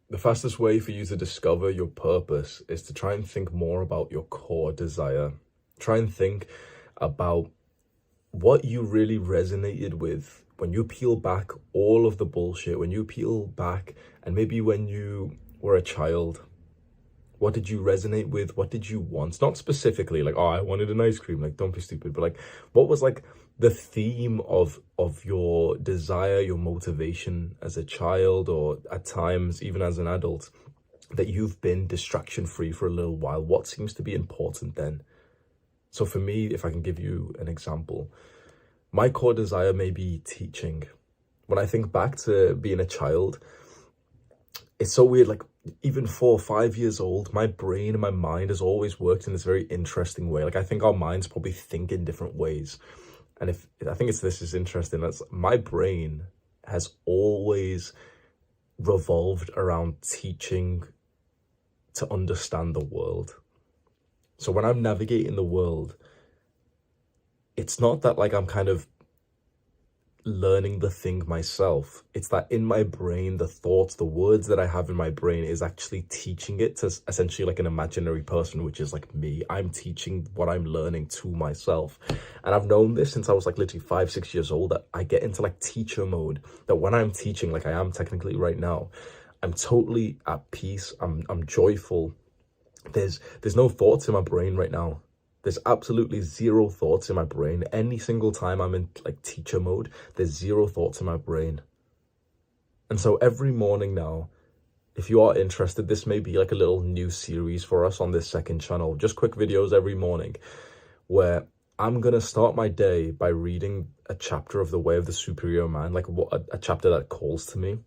The fastest way for you to discover your purpose is to try and think more about your core desire. Try and think about what you really resonated with when you peel back all of the bullshit, when you peel back, and maybe when you were a child. What did you resonate with? What did you want? Not specifically like, oh, I wanted an ice cream. Like, don't be stupid. But like, what was like the theme of your desire, your motivation as a child, or at times even as an adult, that you've been distraction free for a little while? What seems to be important then? So for me, if I can give you an example, my core desire may be teaching. When I think back to being a child, it's so weird. Like, even 4 or 5 years old, my brain and my mind has always worked in this very interesting way. Like, I think our minds probably think in different ways. And if I think this is interesting, that's my brain has always revolved around teaching to understand the world. So when I'm navigating the world, it's not that like I'm kind of learning the thing myself. It's that in my brain, the thoughts, the words that I have in my brain is actually teaching it to essentially like an imaginary person, which is like me. I'm teaching what I'm learning to myself. And I've known this since I was like literally 5, 6 years old, that I get into like teacher mode, that when I'm teaching, like I am technically right now, I'm totally at peace. I'm joyful. There's no thoughts in my brain right now. There's absolutely zero thoughts in my brain. Any single time I'm in like teacher mode, there's zero thoughts in my brain. And so every morning now, if you are interested, this may be like a little new series for us on this second channel. Just quick videos every morning where I'm going to start my day by reading a chapter of The Way of the Superior Man, like a chapter that calls to me.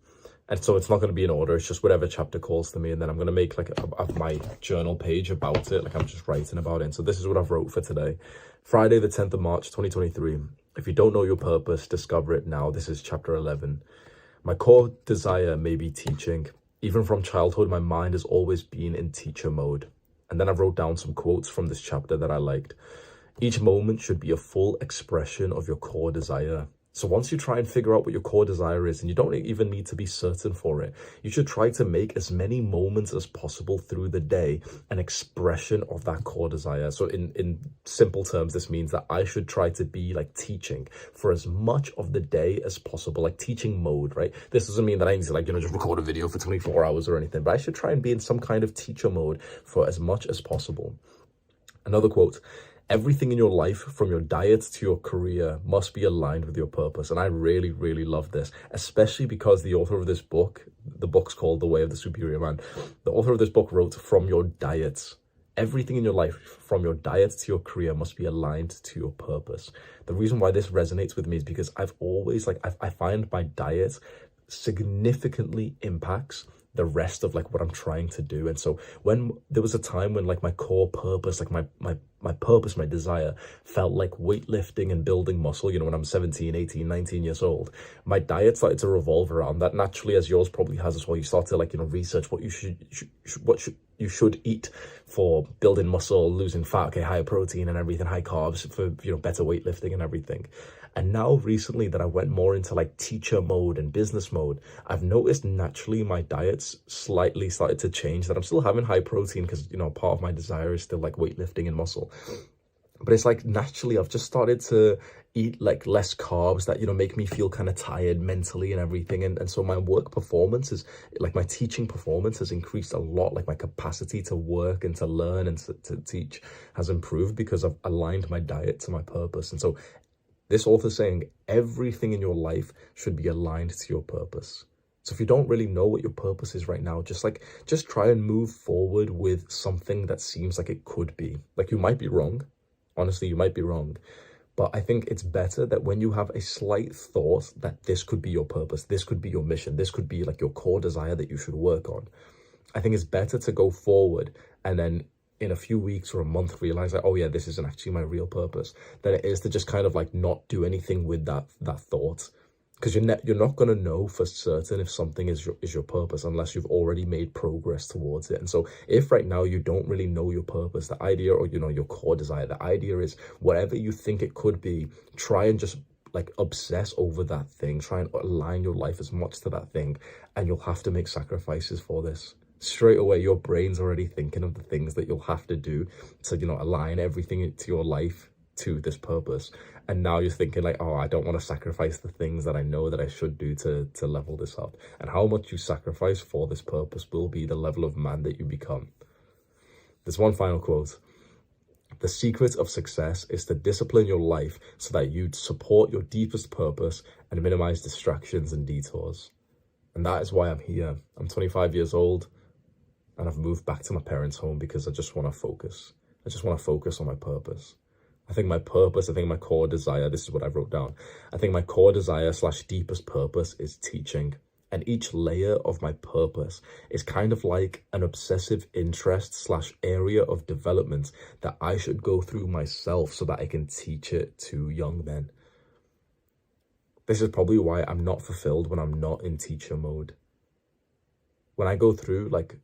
And so it's not going to be in order. It's just whatever chapter calls to me. And then I'm going to make like my journal page about it. Like I'm just writing about it. And so this is what I've wrote for today. Friday, the 10th of March, 2023. If you don't know your purpose, discover it now. This is chapter 11. My core desire may be teaching. Even from childhood, my mind has always been in teacher mode. And then I wrote down some quotes from this chapter that I liked. Each moment should be a full expression of your core desire. So once you try and figure out what your core desire is, and you don't even need to be certain for it, you should try to make as many moments as possible through the day an expression of that core desire. So in simple terms, this means that I should try to be like teaching for as much of the day as possible, like teaching mode, right? This doesn't mean that I need to like, just record a video for 24 hours or anything, but I should try and be in some kind of teacher mode for as much as possible. Another quote: everything in your life, from your diet to your career, must be aligned with your purpose. And I really, really love this, especially because the author of this book, the book's called The Way of the Superior Man. The author of this book wrote, from your diet. Everything in your life, from your diet to your career, must be aligned to your purpose. The reason why this resonates with me is because I've always, I find my diet significantly impacts the rest of like what I'm trying to do. And so when there was a time when like my core purpose, like my purpose, my desire felt like weightlifting and building muscle, when I'm 17, 18, 19 years old, my diet started to revolve around that naturally, as yours probably has as well. You start to like, research what you should eat for building muscle, losing fat, okay, higher protein and everything, high carbs for, better weightlifting and everything. And now recently that I went more into like teacher mode and business mode, I've noticed naturally my diet's slightly started to change, that I'm still having high protein because, part of my desire is still like weightlifting and muscle. But it's like naturally I've just started to eat like less carbs that, make me feel kind of tired mentally and everything. And so my work performance is like, my teaching performance has increased a lot. Like my capacity to work and to learn and to teach has improved because I've aligned my diet to my purpose. And so this author's saying everything in your life should be aligned to your purpose. So if you don't really know what your purpose is right now, just try and move forward with something that seems like it could be. Like, you might be wrong. Honestly, you might be wrong. But I think it's better that when you have a slight thought that this could be your purpose, this could be your mission, this could be like your core desire that you should work on, I think it's better to go forward and then in a few weeks or a month realize that, oh yeah, this isn't actually my real purpose, than it is to just kind of like not do anything with that thought. Because you're not going to know for certain if something is your purpose unless you've already made progress towards it. And so if right now you don't really know your purpose, the idea, or your core desire, the idea is whatever you think it could be, try and just like obsess over that thing, try and align your life as much to that thing, and you'll have to make sacrifices for this. Straight away, your brain's already thinking of the things that you'll have to do to, you know, align everything to your life to this purpose. And now you're thinking like, oh, I don't want to sacrifice the things that I know that I should do to level this up. And how much you sacrifice for this purpose will be the level of man that you become. There's one final quote. The secret of success is to discipline your life so that you support your deepest purpose and minimize distractions and detours. And that is why I'm here. I'm 25 years old and I've moved back to my parents' home because I just want to focus. I just want to focus on my purpose. I think my purpose, I think my core desire, this is what I wrote down. I think my core desire / deepest purpose is teaching. And each layer of my purpose is kind of like an obsessive interest / area of development that I should go through myself so that I can teach it to young men. This is probably why I'm not fulfilled when I'm not in teacher mode. When I go through like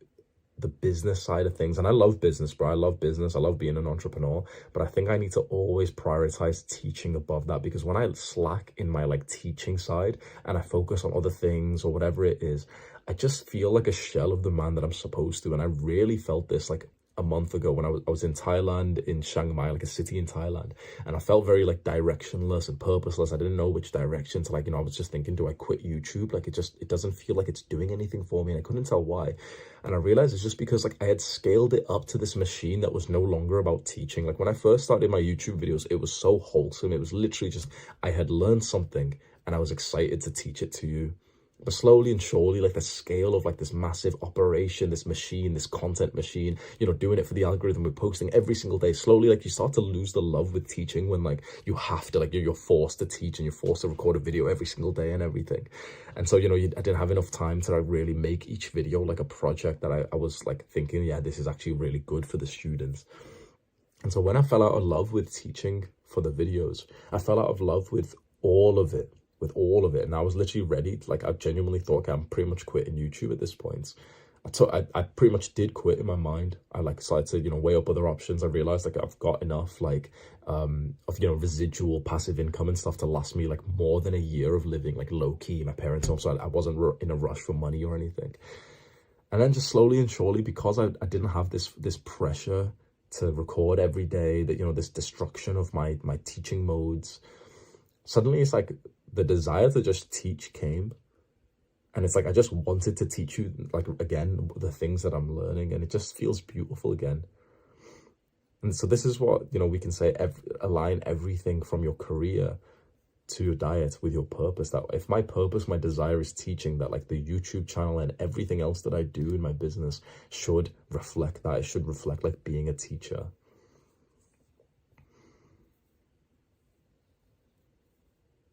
the business side of things, and I love business, bro. I love business. I love being an entrepreneur, but I think I need to always prioritize teaching above that, because when I slack in my like teaching side and I focus on other things or whatever it is, I just feel like a shell of the man that I'm supposed to. And I really felt this like a month ago when I was in Thailand, in Chiang Mai, like a city in Thailand, and I felt very like directionless and purposeless. I didn't know which direction to, like, you know, I was just thinking, do I quit YouTube? Like it doesn't feel like it's doing anything for me, and I couldn't tell why. And I realized it's just because like I had scaled it up to this machine that was no longer about teaching. Like when I first started my YouTube videos, it was so wholesome. It was literally just, I had learned something and I was excited to teach it to you. But slowly and surely, like the scale of like this massive operation, this machine, this content machine, you know, doing it for the algorithm, we're posting every single day. Slowly, like you start to lose the love with teaching when like you have to, like you're forced to teach and you're forced to record a video every single day and everything. And so, you know, I didn't have enough time to like really make each video like a project that I was like thinking, yeah, this is actually really good for the students. And so when I fell out of love with teaching for the videos, I fell out of love with all of it. And I was literally ready to, like, I genuinely thought, okay, I'm pretty much quitting YouTube at this point. I pretty much did quit in my mind. I like started to, you know, weigh up other options. I realized like I've got enough like of, you know, residual passive income and stuff to last me like more than a year of living like low key in my parents' home. So I wasn't in a rush for money or anything. And then just slowly and surely, because I didn't have this pressure to record every day, that, you know, this destruction of my teaching modes, suddenly it's like the desire to just teach came. And it's like I just wanted to teach you, like, again, the things that I'm learning, and it just feels beautiful again. And so this is what, you know, we can say, align everything from your career to your diet with your purpose. That if my purpose, my desire is teaching, that like the YouTube channel and everything else that I do in my business should reflect that. It should reflect like being a teacher.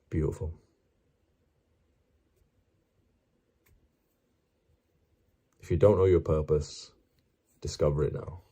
Beautiful. If you don't know your purpose, discover it now.